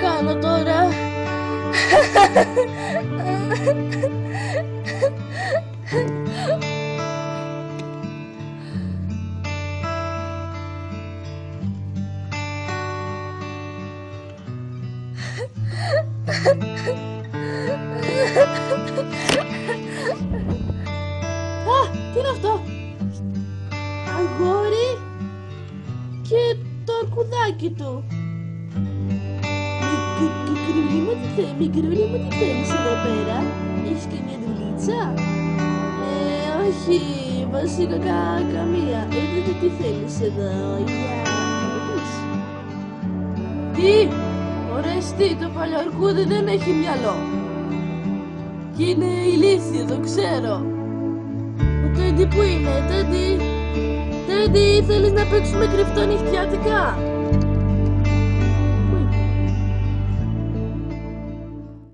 κάνω τώρα? Τι είναι αυτό? Αγόρι και το αρκουδάκι του. Μικρούλη μου, τι θέλεις εδώ πέρα? Έχεις και μια δουλίτσα? Όχι, βασικά καμία. Τι θέλεις εδώ, για να πεις? Τι? Ωρεστή, το παλιό αρκούδι δεν έχει μυαλό. Και είναι ηλίθιο, το ξέρω. Ο Τέντι που είναι, Τέντι? Τέντι, θέλεις να παίξουμε κρυφτό νυχτιάτικα?